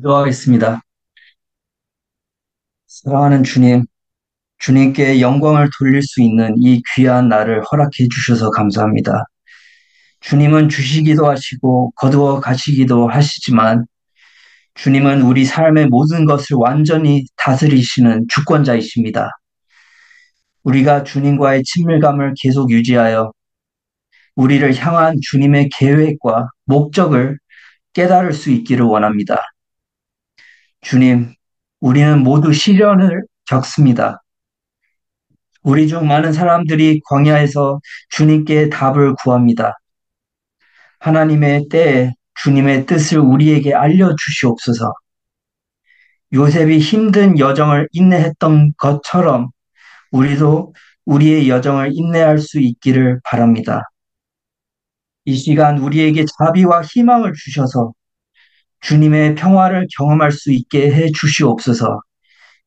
기도하겠습니다. 사랑하는 주님, 주님께 영광을 돌릴 수 있는 이 귀한 날을 허락해 주셔서 감사합니다. 주님은 주시기도 하시고 거두어 가시기도 하시지만 주님은 우리 삶의 모든 것을 완전히 다스리시는 주권자이십니다. 우리가 주님과의 친밀감을 계속 유지하여 우리를 향한 주님의 계획과 목적을 깨달을 수 있기를 원합니다. 주님, 우리는 모두 시련을 겪습니다. 우리 중 많은 사람들이 광야에서 주님께 답을 구합니다. 하나님의 때에 주님의 뜻을 우리에게 알려주시옵소서. 요셉이 힘든 여정을 인내했던 것처럼 우리도 우리의 여정을 인내할 수 있기를 바랍니다. 이 시간 우리에게 자비와 희망을 주셔서 주님의 평화를 경험할 수 있게 해 주시옵소서.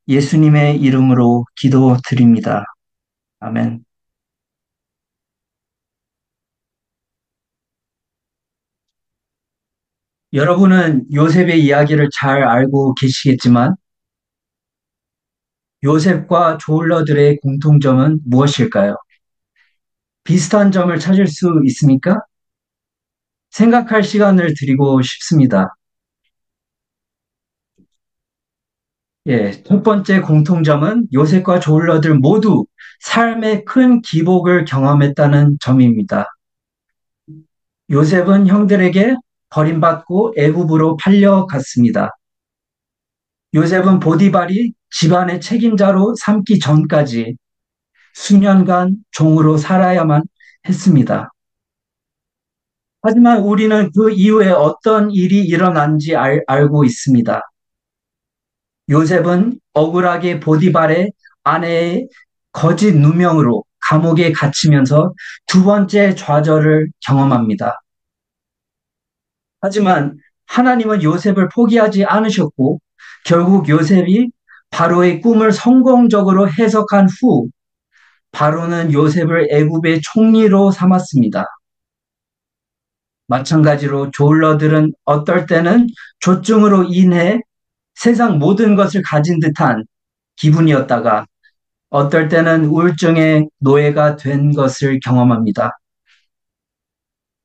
예수님의 이름으로 기도드립니다. 아멘. 여러분은 요셉의 이야기를 잘 알고 계시겠지만 요셉과 조울러들의 공통점은 무엇일까요? 비슷한 점을 찾을 수 있습니까? 생각할 시간을 드리고 싶습니다. 예, 첫 번째 공통점은 요셉과 조울러들 모두 삶의 큰 기복을 경험했다는 점입니다. 요셉은 형들에게 버림받고 애굽으로 팔려갔습니다. 요셉은 보디발이 집안의 책임자로 삼기 전까지 수년간 종으로 살아야만 했습니다. 하지만 우리는 그 이후에 어떤 일이 일어난지 알고 있습니다. 요셉은 억울하게 보디발의 아내의 거짓 누명으로 감옥에 갇히면서 두 번째 좌절을 경험합니다. 하지만 하나님은 요셉을 포기하지 않으셨고 결국 요셉이 바로의 꿈을 성공적으로 해석한 후 바로는 요셉을 애굽의 총리로 삼았습니다. 마찬가지로 조울러들은 어떨 때는 조증으로 인해 세상 모든 것을 가진 듯한 기분이었다가 어떨 때는 우울증의 노예가 된 것을 경험합니다.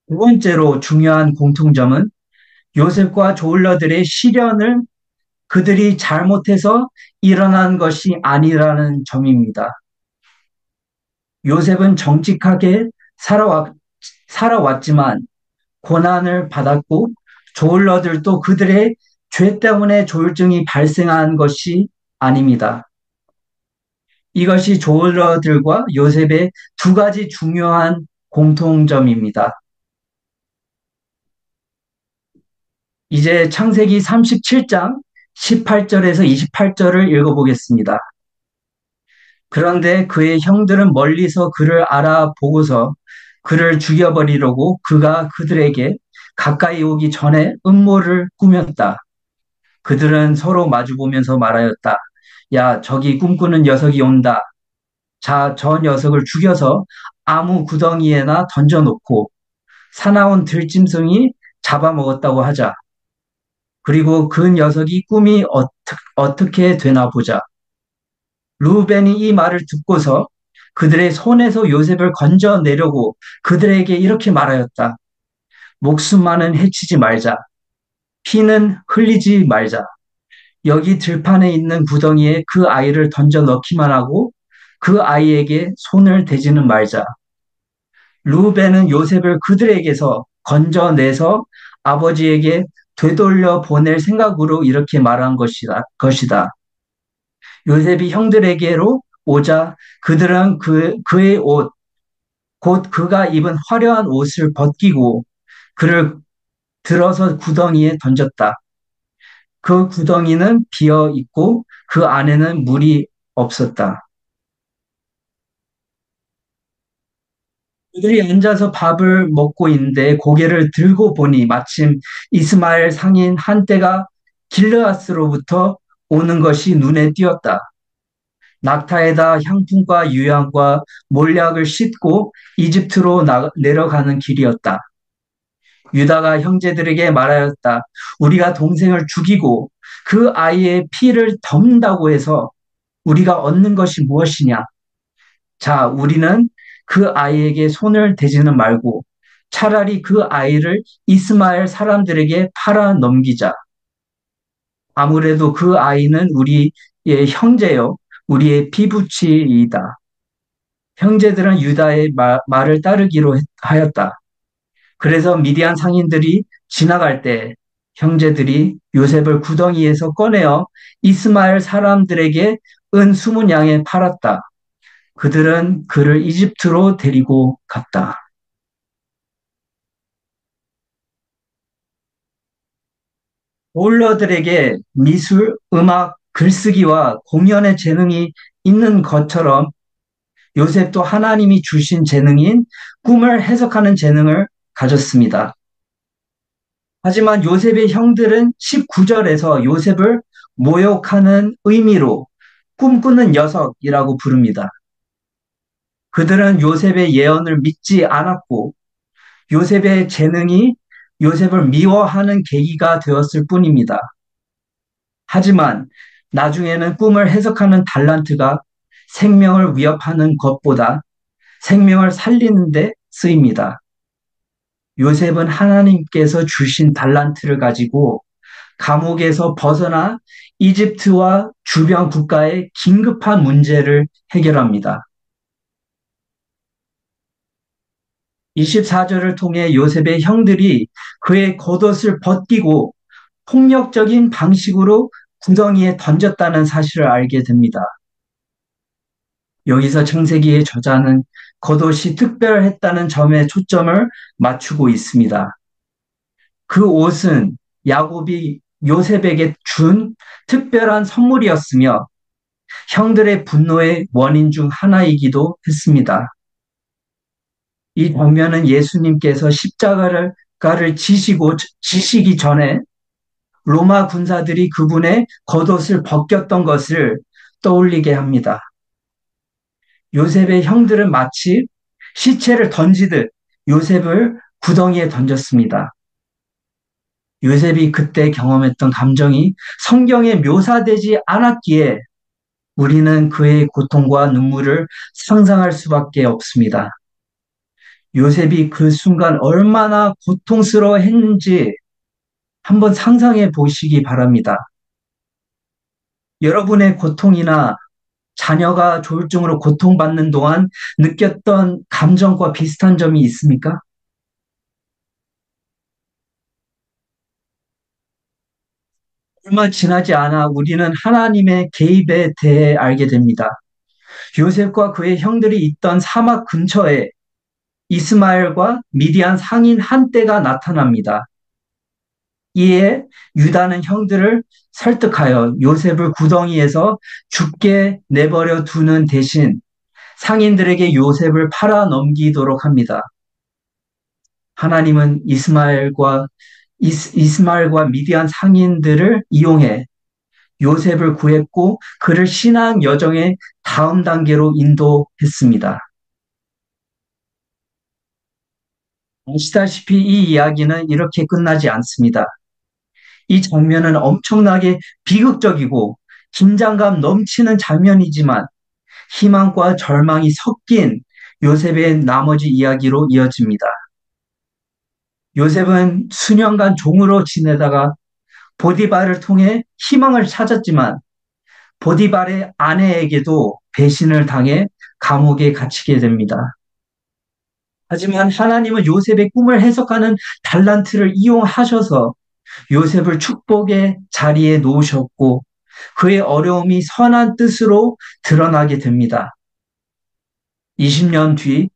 두 번째로 중요한 공통점은 요셉과 조울러들의 시련을 그들이 잘못해서 일어난 것이 아니라는 점입니다. 요셉은 정직하게 살아왔지만 고난을 받았고 조울러들도 그들의 죄 때문에 조울증이 발생한 것이 아닙니다. 이것이 조울러들과 요셉의 두 가지 중요한 공통점입니다. 이제 창세기 37장 18절에서 28절을 읽어보겠습니다. 그런데 그의 형들은 멀리서 그를 알아보고서 그를 죽여버리려고 그가 그들에게 가까이 오기 전에 음모를 꾸몄다. 그들은 서로 마주보면서 말하였다. 야, 저기 꿈꾸는 녀석이 온다. 자, 저 녀석을 죽여서 아무 구덩이에나 던져놓고 사나운 들짐승이 잡아먹었다고 하자. 그리고 그 녀석이 꿈이 어떻게 되나 보자. 루벤이 이 말을 듣고서 그들의 손에서 요셉을 건져내려고 그들에게 이렇게 말하였다. 목숨만은 해치지 말자. 피는 흘리지 말자. 여기 들판에 있는 구덩이에 그 아이를 던져 넣기만 하고 그 아이에게 손을 대지는 말자. 루벤은 요셉을 그들에게서 건져내서 아버지에게 되돌려 보낼 생각으로 이렇게 말한 것이다. 요셉이 형들에게로 오자 그들은 그의 옷, 곧 그가 입은 화려한 옷을 벗기고 그를 들어서 구덩이에 던졌다. 그 구덩이는 비어 있고 그 안에는 물이 없었다. 그들이 앉아서 밥을 먹고 있는데 고개를 들고 보니 마침 이스마엘 상인 한때가 길르앗으로부터 오는 것이 눈에 띄었다. 낙타에다 향품과 유향과 몰약을 싣고 이집트로 내려가는 길이었다. 유다가 형제들에게 말하였다. 우리가 동생을 죽이고 그 아이의 피를 덮는다고 해서 우리가 얻는 것이 무엇이냐? 자, 우리는 그 아이에게 손을 대지는 말고 차라리 그 아이를 이스마엘 사람들에게 팔아 넘기자. 아무래도 그 아이는 우리의 형제요, 우리의 피부치이다. 형제들은 유다의 말을 따르기로 하였다. 그래서 미디안 상인들이 지나갈 때 형제들이 요셉을 구덩이에서 꺼내어 이스마엘 사람들에게 은 20양에 팔았다. 그들은 그를 이집트로 데리고 갔다. 올러들에게 미술, 음악, 글쓰기와 공연의 재능이 있는 것처럼 요셉도 하나님이 주신 재능인 꿈을 해석하는 재능을 가졌습니다. 하지만 요셉의 형들은 19절에서 요셉을 모욕하는 의미로 꿈꾸는 녀석이라고 부릅니다. 그들은 요셉의 예언을 믿지 않았고 요셉의 재능이 요셉을 미워하는 계기가 되었을 뿐입니다. 하지만 나중에는 꿈을 해석하는 달란트가 생명을 위협하는 것보다 생명을 살리는 데 쓰입니다. 요셉은 하나님께서 주신 달란트를 가지고 감옥에서 벗어나 이집트와 주변 국가의 긴급한 문제를 해결합니다. 24절을 통해 요셉의 형들이 그의 겉옷을 벗기고 폭력적인 방식으로 구덩이에 던졌다는 사실을 알게 됩니다. 여기서 창세기의 저자는 겉옷이 특별했다는 점에 초점을 맞추고 있습니다. 그 옷은 야곱이 요셉에게 준 특별한 선물이었으며 형들의 분노의 원인 중 하나이기도 했습니다. 이 장면은 예수님께서 십자가를 지시기 전에 로마 군사들이 그분의 겉옷을 벗겼던 것을 떠올리게 합니다. 요셉의 형들은 마치 시체를 던지듯 요셉을 구덩이에 던졌습니다. 요셉이 그때 경험했던 감정이 성경에 묘사되지 않았기에 우리는 그의 고통과 눈물을 상상할 수밖에 없습니다. 요셉이 그 순간 얼마나 고통스러워 했는지 한번 상상해 보시기 바랍니다. 여러분의 고통이나 자녀가 조울증으로 고통받는 동안 느꼈던 감정과 비슷한 점이 있습니까? 얼마 지나지 않아 우리는 하나님의 개입에 대해 알게 됩니다. 요셉과 그의 형들이 있던 사막 근처에 이스마엘과 미디안 상인 한떼가 나타납니다. 이에 유다는 형들을 설득하여 요셉을 구덩이에서 죽게 내버려 두는 대신 상인들에게 요셉을 팔아 넘기도록 합니다. 하나님은 이스마엘과 미디안 상인들을 이용해 요셉을 구했고 그를 신앙 여정의 다음 단계로 인도했습니다. 아시다시피 이 이야기는 이렇게 끝나지 않습니다. 이 장면은 엄청나게 비극적이고 긴장감 넘치는 장면이지만 희망과 절망이 섞인 요셉의 나머지 이야기로 이어집니다. 요셉은 수년간 종으로 지내다가 보디발을 통해 희망을 찾았지만 보디발의 아내에게도 배신을 당해 감옥에 갇히게 됩니다. 하지만 하나님은 요셉의 꿈을 해석하는 달란트를 이용하셔서 요셉을 축복의 자리에 놓으셨고 그의 어려움이 선한 뜻으로 드러나게 됩니다. 20년 뒤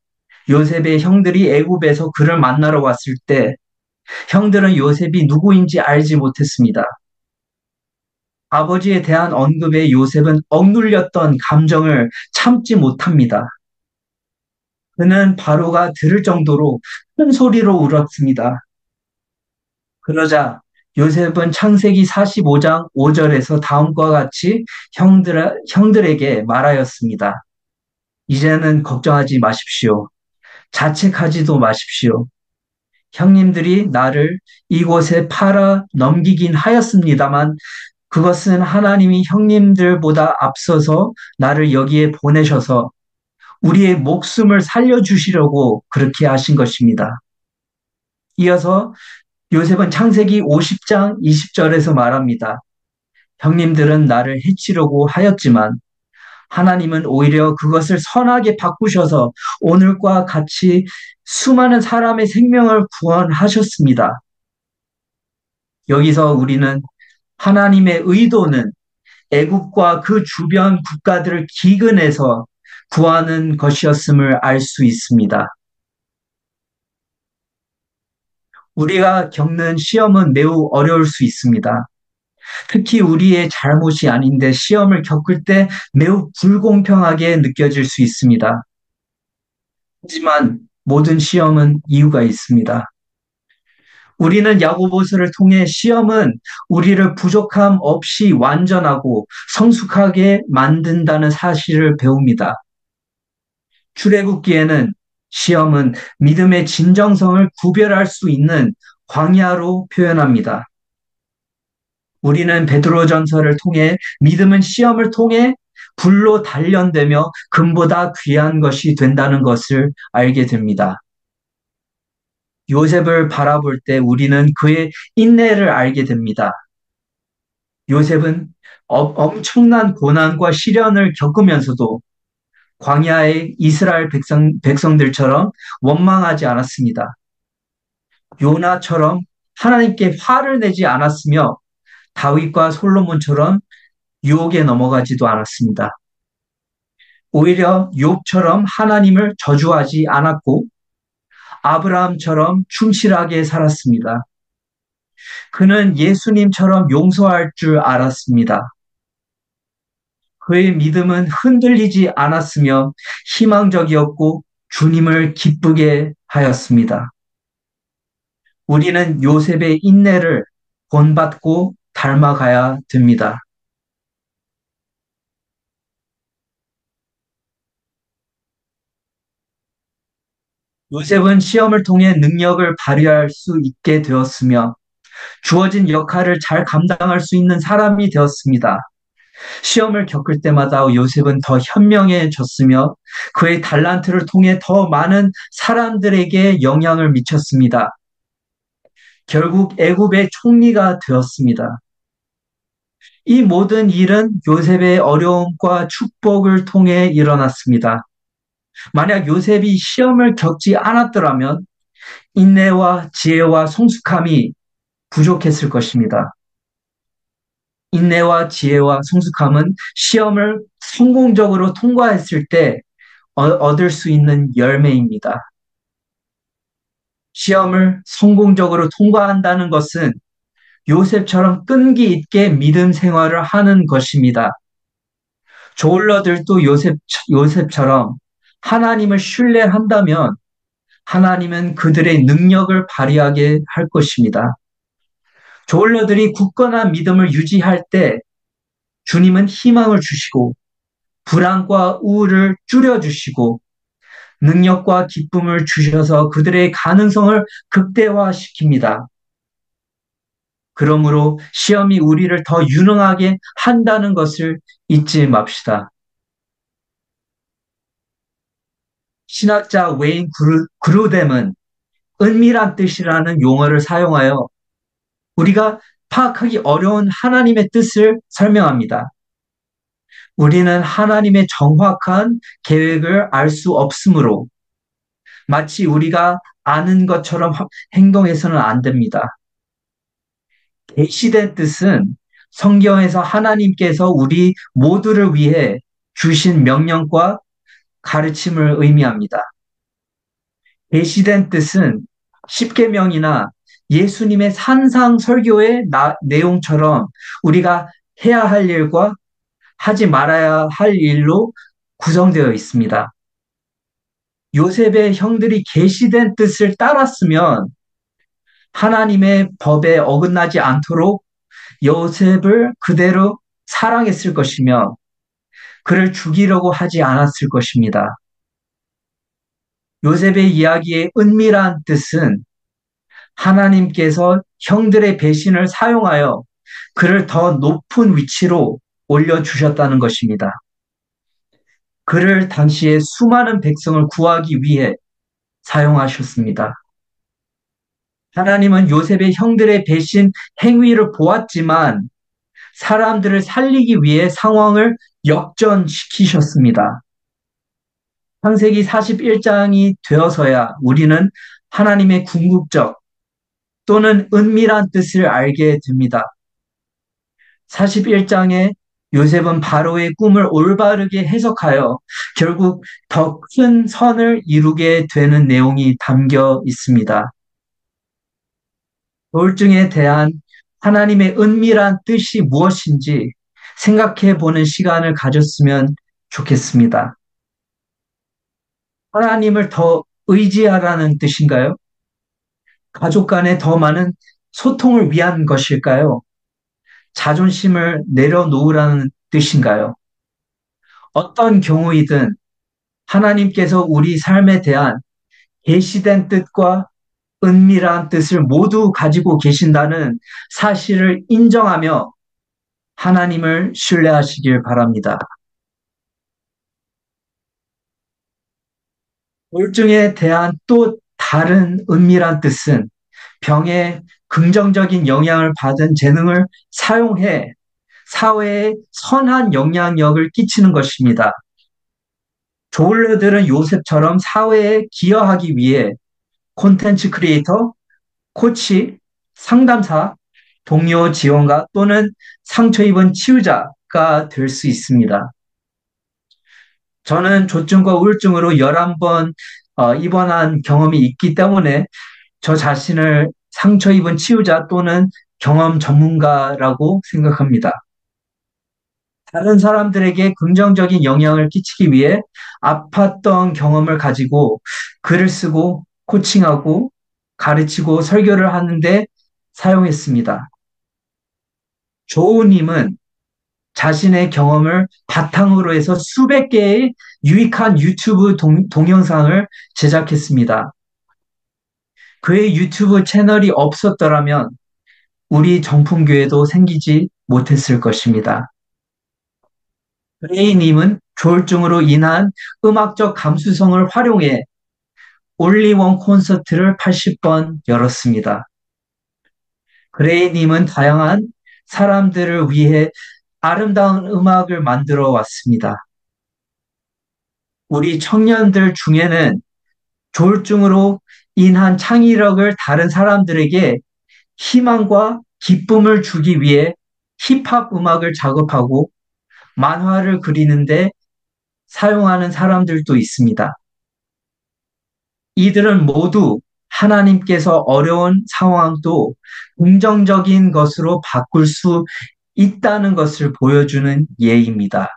요셉의 형들이 애굽에서 그를 만나러 왔을 때 형들은 요셉이 누구인지 알지 못했습니다. 아버지에 대한 언급에 요셉은 억눌렸던 감정을 참지 못합니다. 그는 바로가 들을 정도로 큰 소리로 울었습니다. 그러자 요셉은 창세기 45장 5절에서 다음과 같이 형들에게 말하였습니다. 이제는 걱정하지 마십시오. 자책하지도 마십시오. 형님들이 나를 이곳에 팔아 넘기긴 하였습니다만 그것은 하나님이 형님들보다 앞서서 나를 여기에 보내셔서 우리의 목숨을 살려주시려고 그렇게 하신 것입니다. 이어서 요셉은 창세기 50장 20절에서 말합니다. 형님들은 나를 해치려고 하였지만 하나님은 오히려 그것을 선하게 바꾸셔서 오늘과 같이 수많은 사람의 생명을 구원하셨습니다. 여기서 우리는 하나님의 의도는 애국과 그 주변 국가들을 기근해서 구하는 것이었음을 알 수 있습니다. 우리가 겪는 시험은 매우 어려울 수 있습니다. 특히 우리의 잘못이 아닌데 시험을 겪을 때 매우 불공평하게 느껴질 수 있습니다. 하지만 모든 시험은 이유가 있습니다. 우리는 야고보서를 통해 시험은 우리를 부족함 없이 완전하고 성숙하게 만든다는 사실을 배웁니다. 출애굽기에는 시험은 믿음의 진정성을 구별할 수 있는 광야로 표현합니다. 우리는 베드로전서를 통해 믿음은 시험을 통해 불로 단련되며 금보다 귀한 것이 된다는 것을 알게 됩니다. 요셉을 바라볼 때 우리는 그의 인내를 알게 됩니다. 요셉은 엄청난 고난과 시련을 겪으면서도 광야의 이스라엘 백성들처럼 원망하지 않았습니다. 요나처럼 하나님께 화를 내지 않았으며 다윗과 솔로몬처럼 유혹에 넘어가지도 않았습니다. 오히려 욥처럼 하나님을 저주하지 않았고 아브라함처럼 충실하게 살았습니다. 그는 예수님처럼 용서할 줄 알았습니다. 그의 믿음은 흔들리지 않았으며 희망적이었고 주님을 기쁘게 하였습니다. 우리는 요셉의 인내를 본받고 닮아가야 됩니다. 요셉은 시험을 통해 능력을 발휘할 수 있게 되었으며 주어진 역할을 잘 감당할 수 있는 사람이 되었습니다. 시험을 겪을 때마다 요셉은 더 현명해졌으며 그의 달란트를 통해 더 많은 사람들에게 영향을 미쳤습니다. 결국 애굽의 총리가 되었습니다. 이 모든 일은 요셉의 어려움과 축복을 통해 일어났습니다. 만약 요셉이 시험을 겪지 않았더라면 인내와 지혜와 성숙함이 부족했을 것입니다. 인내와 지혜와 성숙함은 시험을 성공적으로 통과했을 때 얻을 수 있는 열매입니다. 시험을 성공적으로 통과한다는 것은 요셉처럼 끈기 있게 믿음 생활을 하는 것입니다. 조울러들도 요셉처럼 하나님을 신뢰한다면 하나님은 그들의 능력을 발휘하게 할 것입니다. 조울러들이 굳건한 믿음을 유지할 때 주님은 희망을 주시고 불안과 우울을 줄여주시고 능력과 기쁨을 주셔서 그들의 가능성을 극대화시킵니다. 그러므로 시험이 우리를 더 유능하게 한다는 것을 잊지 맙시다. 신학자 웨인 그루뎀은 은밀한 뜻이라는 용어를 사용하여 우리가 파악하기 어려운 하나님의 뜻을 설명합니다. 우리는 하나님의 정확한 계획을 알 수 없으므로 마치 우리가 아는 것처럼 행동해서는 안 됩니다. 계시된 뜻은 성경에서 하나님께서 우리 모두를 위해 주신 명령과 가르침을 의미합니다. 계시된 뜻은 십계명이나 예수님의 산상 설교의 내용처럼 우리가 해야 할 일과 하지 말아야 할 일로 구성되어 있습니다. 요셉의 형들이 계시된 뜻을 따랐으면 하나님의 법에 어긋나지 않도록 요셉을 그대로 사랑했을 것이며 그를 죽이려고 하지 않았을 것입니다. 요셉의 이야기의 은밀한 뜻은 하나님께서 형들의 배신을 사용하여 그를 더 높은 위치로 올려주셨다는 것입니다. 그를 당시에 수많은 백성을 구하기 위해 사용하셨습니다. 하나님은 요셉의 형들의 배신 행위를 보았지만 사람들을 살리기 위해 상황을 역전시키셨습니다. 창세기 41장이 되어서야 우리는 하나님의 궁극적 또는 은밀한 뜻을 알게 됩니다. 41장에 요셉은 바로의 꿈을 올바르게 해석하여 결국 더 큰 선을 이루게 되는 내용이 담겨 있습니다. 우울증에 대한 하나님의 은밀한 뜻이 무엇인지 생각해 보는 시간을 가졌으면 좋겠습니다. 하나님을 더 의지하라는 뜻인가요? 가족 간에 더 많은 소통을 위한 것일까요? 자존심을 내려놓으라는 뜻인가요? 어떤 경우이든 하나님께서 우리 삶에 대한 계시된 뜻과 은밀한 뜻을 모두 가지고 계신다는 사실을 인정하며 하나님을 신뢰하시길 바랍니다. 우울증에 대한 또 다른 은밀한 뜻은 병에 긍정적인 영향을 받은 재능을 사용해 사회에 선한 영향력을 끼치는 것입니다. 조울러들은 요셉처럼 사회에 기여하기 위해 콘텐츠 크리에이터, 코치, 상담사, 동료 지원가 또는 상처 입은 치유자가 될 수 있습니다. 저는 조증과 우울증으로 11번 입원한 경험이 있기 때문에 저 자신을 상처 입은 치유자 또는 경험 전문가라고 생각합니다. 다른 사람들에게 긍정적인 영향을 끼치기 위해 아팠던 경험을 가지고 글을 쓰고 코칭하고 가르치고 설교를 하는데 사용했습니다. 조우님은 자신의 경험을 바탕으로 해서 수백 개의 유익한 유튜브 동영상을 제작했습니다. 그의 유튜브 채널이 없었더라면 우리 정품교회도 생기지 못했을 것입니다. 그레이님은 조울증으로 인한 음악적 감수성을 활용해 올리원 콘서트를 80번 열었습니다. 그레이님은 다양한 사람들을 위해 아름다운 음악을 만들어 왔습니다. 우리 청년들 중에는 조울증으로 인한 창의력을 다른 사람들에게 희망과 기쁨을 주기 위해 힙합 음악을 작업하고 만화를 그리는데 사용하는 사람들도 있습니다. 이들은 모두 하나님께서 어려운 상황도 긍정적인 것으로 바꿀 수 있다는 것을 보여주는 예입니다.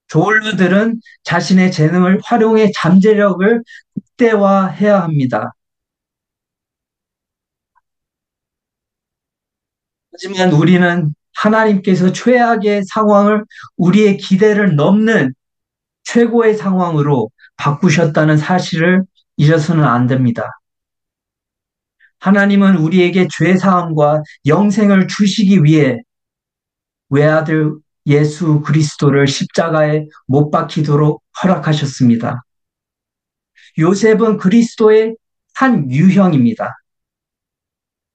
조울러들은 자신의 재능을 활용해 잠재력을 극대화해야 합니다. 하지만 우리는 하나님께서 최악의 상황을 우리의 기대를 넘는 최고의 상황으로 바꾸셨다는 사실을 잊어서는 안 됩니다. 하나님은 우리에게 죄사함과 영생을 주시기 위해 외아들 예수 그리스도를 십자가에 못 박히도록 허락하셨습니다. 요셉은 그리스도의 한 유형입니다.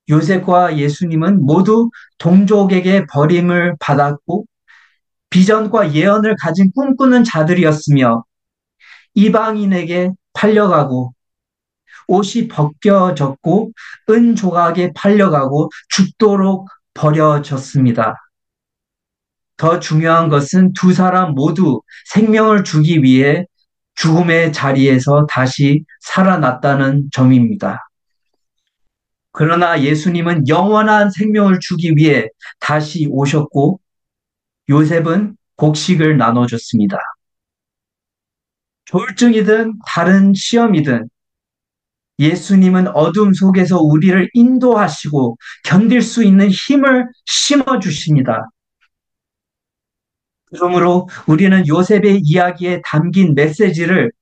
요셉과 예수님은 모두 동족에게 버림을 받았고 비전과 예언을 가진 꿈꾸는 자들이었으며 이방인에게 팔려가고 옷이 벗겨졌고 은 조각에 팔려가고 죽도록 버려졌습니다. 더 중요한 것은 두 사람 모두 생명을 주기 위해 죽음의 자리에서 다시 살아났다는 점입니다. 그러나 예수님은 영원한 생명을 주기 위해 다시 오셨고 요셉은 곡식을 나눠줬습니다. 조울증이든 다른 시험이든 예수님은 어둠 속에서 우리를 인도하시고 견딜 수 있는 힘을 심어주십니다. 그러므로 우리는 요셉의 이야기에 담긴 메시지를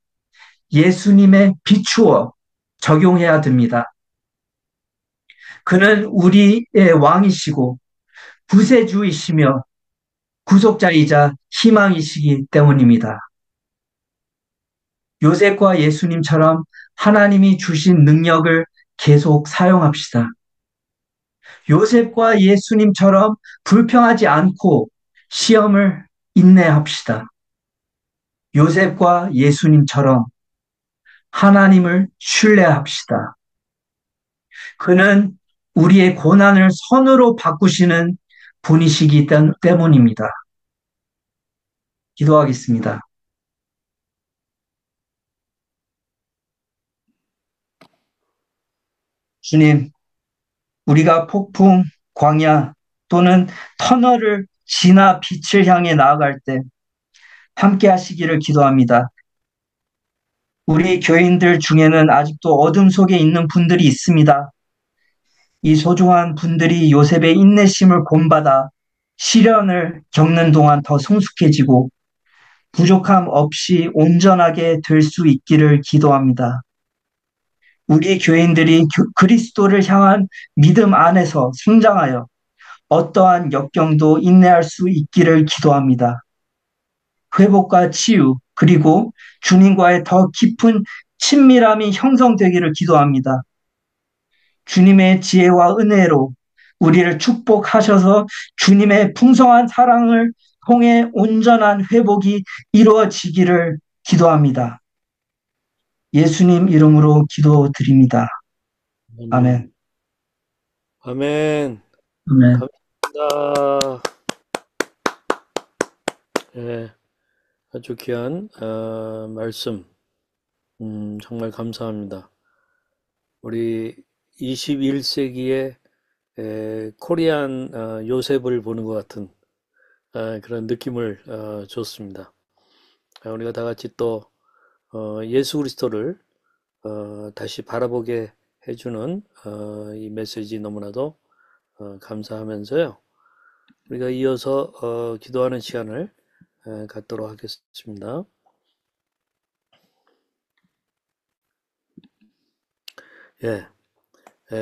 예수님에 비추어 적용해야 됩니다. 그는 우리의 왕이시고 구세주이시며 구속자이자 희망이시기 때문입니다. 요셉과 예수님처럼 하나님이 주신 능력을 계속 사용합시다. 요셉과 예수님처럼 불평하지 않고 시험을 인내합시다. 요셉과 예수님처럼 하나님을 신뢰합시다. 그는 우리의 고난을 선으로 바꾸시는 분이시기 때문입니다. 기도하겠습니다. 주님, 우리가 폭풍, 광야 또는 터널을 지나 빛을 향해 나아갈 때 함께 하시기를 기도합니다. 우리 교인들 중에는 아직도 어둠 속에 있는 분들이 있습니다. 이 소중한 분들이 요셉의 인내심을 본받아 시련을 겪는 동안 더 성숙해지고 부족함 없이 온전하게 될 수 있기를 기도합니다. 우리 교인들이 그리스도를 향한 믿음 안에서 성장하여 어떠한 역경도 인내할 수 있기를 기도합니다. 회복과 치유, 그리고 주님과의 더 깊은 친밀함이 형성되기를 기도합니다. 주님의 지혜와 은혜로 우리를 축복하셔서 주님의 풍성한 사랑을 통해 온전한 회복이 이루어지기를 기도합니다. 예수님 이름으로 기도드립니다. 아멘. 아멘. 아멘. 감사합니다. 예, 아주 귀한 말씀 정말 감사합니다. 우리 21세기의 코리안 요셉을 보는 것 같은 그런 느낌을 줬습니다. 우리가 다 같이 또 예수 그리스도를 다시 바라보게 해주는 이 메시지 너무나도 감사하면서요. 우리가 이어서 기도하는 시간을 갖도록 하겠습니다.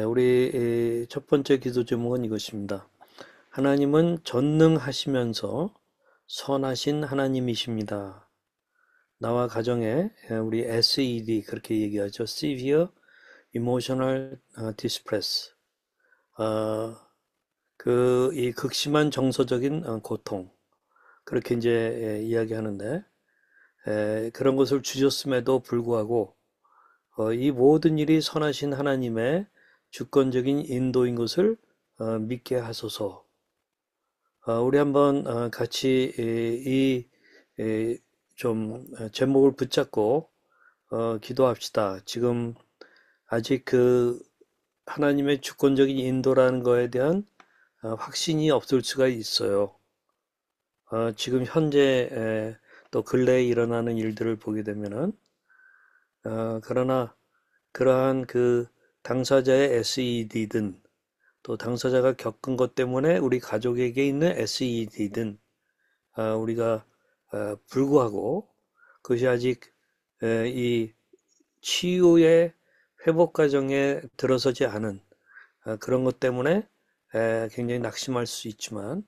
우리 첫 번째 기도 제목은 이것입니다. 하나님은 전능하시면서 선하신 하나님이십니다. 나와 가정에 우리 SED 그렇게 얘기하죠. Severe Emotional Distress. 이 극심한 정서적인 고통. 그렇게 이제 이야기하는데 그런 것을 주셨음에도 불구하고 이 모든 일이 선하신 하나님의 주권적인 인도인 것을 믿게 하소서. 우리 한번 같이 좀 제목을 붙잡고 기도합시다. 지금 아직 그 하나님의 주권적인 인도라는 거에 대한 확신이 없을 수가 있어요. 지금 현재 또 근래에 일어나는 일들을 보게 되면은 그러나 그러한 그 당사자의 SED든 또 당사자가 겪은 것 때문에 우리 가족에게 있는 SED든 우리가 불구하고 그것이 아직 이 치유의 회복 과정에 들어서지 않은 그런 것 때문에 굉장히 낙심할 수 있지만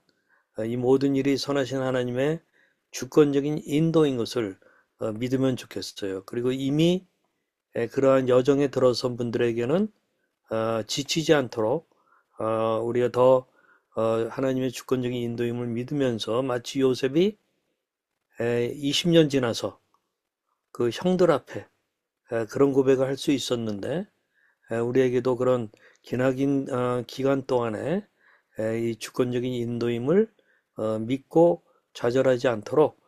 이 모든 일이 선하신 하나님의 주권적인 인도인 것을 믿으면 좋겠어요. 그리고 이미 그러한 여정에 들어선 분들에게는 지치지 않도록 우리가 더 하나님의 주권적인 인도임을 믿으면서 마치 요셉이 20년 지나서 그 형들 앞에 그런 고백을 할 수 있었는데 우리에게도 그런 기나긴 기간 동안에 이 주권적인 인도임을 믿고 좌절하지 않도록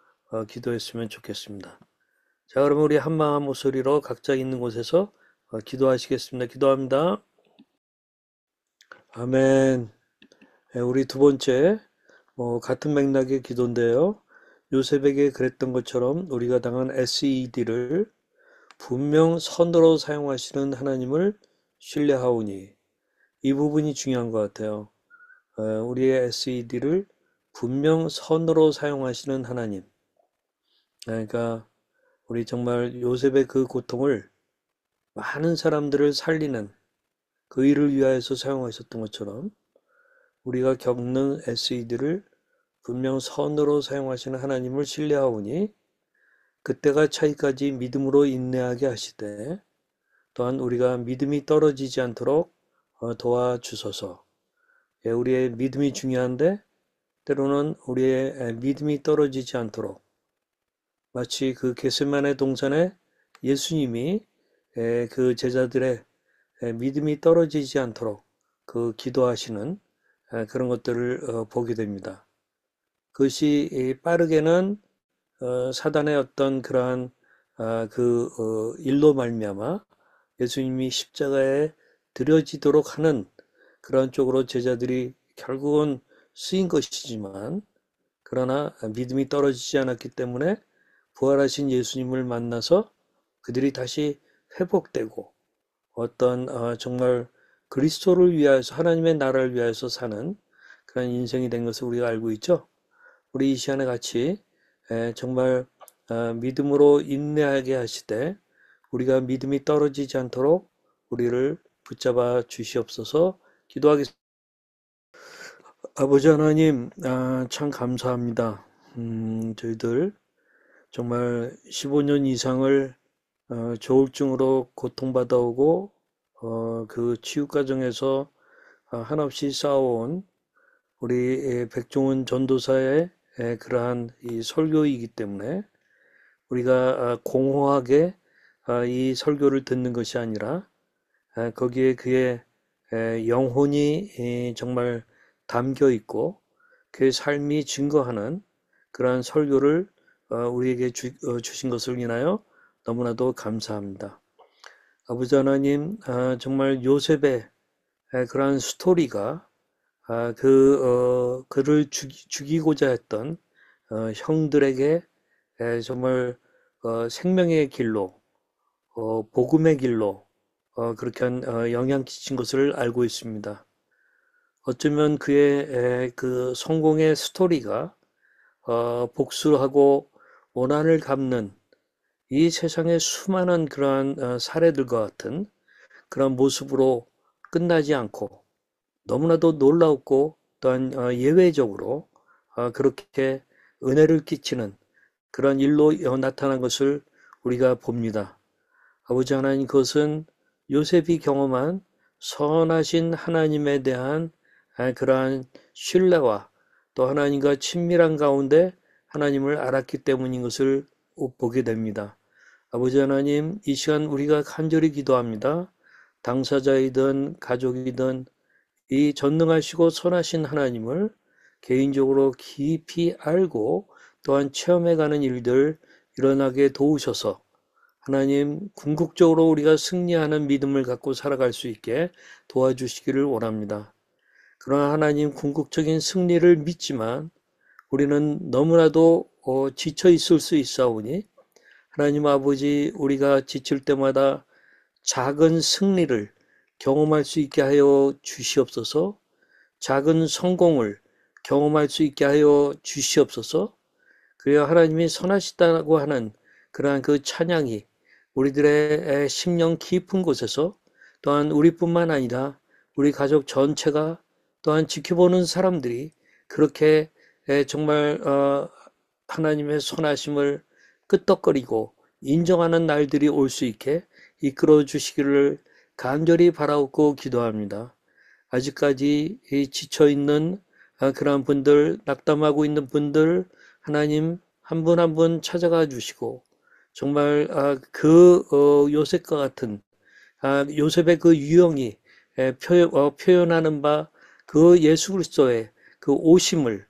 기도했으면 좋겠습니다. 자, 그러면 우리 한마음 목소리로 각자 있는 곳에서 기도하시겠습니다. 기도합니다. 아멘. 우리 두 번째 같은 맥락의 기도인데요. 요셉에게 그랬던 것처럼 우리가 당한 SED를 분명 선으로 사용하시는 하나님을 신뢰하오니 이 부분이 중요한 것 같아요. 우리의 SED를 분명 선으로 사용하시는 하나님. 그러니까 우리 정말 요셉의 그 고통을 많은 사람들을 살리는 그 일을 위하여서 사용하셨던 것처럼 우리가 겪는 SED를 분명 선으로 사용하시는 하나님을 신뢰하오니 그때가 차이까지 믿음으로 인내하게 하시되 또한 우리가 믿음이 떨어지지 않도록 도와주소서. 예, 우리의 믿음이 중요한데 때로는 우리의 믿음이 떨어지지 않도록 마치 그 겟세마네 동산에 예수님이 그 제자들의 믿음이 떨어지지 않도록 그 기도하시는 그런 것들을 보게 됩니다. 그것이 빠르게는 사단의 어떤 그러한 그 일로 말미암아 예수님이 십자가에 드려지도록 하는 그런 쪽으로 제자들이 결국은 쓰인 것이지만 그러나 믿음이 떨어지지 않았기 때문에 부활하신 예수님을 만나서 그들이 다시 회복되고 어떤 정말 그리스도를 위하여서 하나님의 나라를 위하여서 사는 그런 인생이 된 것을 우리가 알고 있죠. 우리 이 시간에 같이 정말 믿음으로 인내하게 하시되 우리가 믿음이 떨어지지 않도록 우리를 붙잡아 주시옵소서. 기도하겠습니다. 아버지 하나님, 참 감사합니다. 저희들 정말 15년 이상을 조울증으로 고통받아오고 그 치유 과정에서 한없이 쌓아온 우리 백종원 전도사의 그러한 이 설교이기 때문에 우리가 공허하게 이 설교를 듣는 것이 아니라 거기에 그의 영혼이 정말 담겨 있고 그의 삶이 증거하는 그러한 설교를 우리에게 주신 것을 인하여 너무나도 감사합니다. 아버지 하나님, 정말 요셉의 그러한 스토리가 그를 죽이고자 했던 형들에게 정말 생명의 길로, 복음의 길로 그렇게 영향 끼친 것을 알고 있습니다. 어쩌면 그의 그 성공의 스토리가 복수하고 원한을 갚는 이 세상의 수많은 그러한 사례들과 같은 그런 모습으로 끝나지 않고 너무나도 놀라웠고 또한 예외적으로 그렇게 은혜를 끼치는 그런 일로 나타난 것을 우리가 봅니다. 아버지 하나님, 그것은 요셉이 경험한 선하신 하나님에 대한 그러한 신뢰와 또 하나님과 친밀한 가운데 하나님을 알았기 때문인 것을 보게 됩니다. 아버지 하나님, 이 시간 우리가 간절히 기도합니다. 당사자이든 가족이든 이 전능하시고 선하신 하나님을 개인적으로 깊이 알고 또한 체험해가는 일들 일어나게 도우셔서 하나님, 궁극적으로 우리가 승리하는 믿음을 갖고 살아갈 수 있게 도와주시기를 원합니다. 그러나 하나님, 궁극적인 승리를 믿지만 우리는 너무나도 지쳐 있을 수 있사오니 하나님 아버지, 우리가 지칠 때마다 작은 승리를 경험할 수 있게 하여 주시옵소서. 작은 성공을 경험할 수 있게 하여 주시옵소서. 그래야 하나님이 선하시다고 하는 그러한 그 찬양이 우리들의 심령 깊은 곳에서 또한 우리뿐만 아니라 우리 가족 전체가 또한 지켜보는 사람들이 그렇게 정말 하나님의 선하심을 끄떡거리고 인정하는 날들이 올 수 있게 이끌어 주시기를 간절히 바라옵고 기도합니다. 아직까지 지쳐있는 그러한 분들, 낙담하고 있는 분들 하나님 한 분 한 분 찾아가 주시고 정말 그 요셉과 같은 요셉의 그 유형이 표현하는 바 그 예수 그리스도의 그 오심을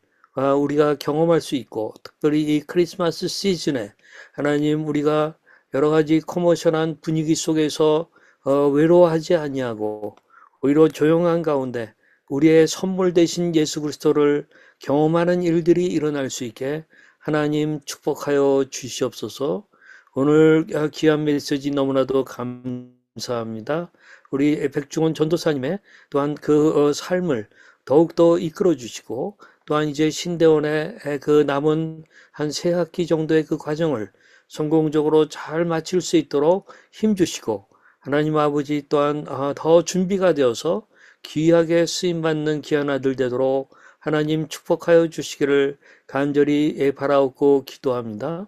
우리가 경험할 수 있고 특별히 이 크리스마스 시즌에 하나님 우리가 여러 가지 커머셜한 분위기 속에서 외로워하지 아니하고 오히려 조용한 가운데 우리의 선물 되신 예수 그리스도를 경험하는 일들이 일어날 수 있게 하나님 축복하여 주시옵소서. 오늘 귀한 메시지 너무나도 감사합니다. 우리 백중원 전도사님의 또한 그 삶을 더욱더 이끌어 주시고 또한 이제 신대원의 그 남은 한 세 학기 정도의 그 과정을 성공적으로 잘 마칠 수 있도록 힘주시고 하나님 아버지 또한 더 준비가 되어서 귀하게 쓰임받는 귀한 아들 되도록 하나님 축복하여 주시기를 간절히 바라옵고 기도합니다.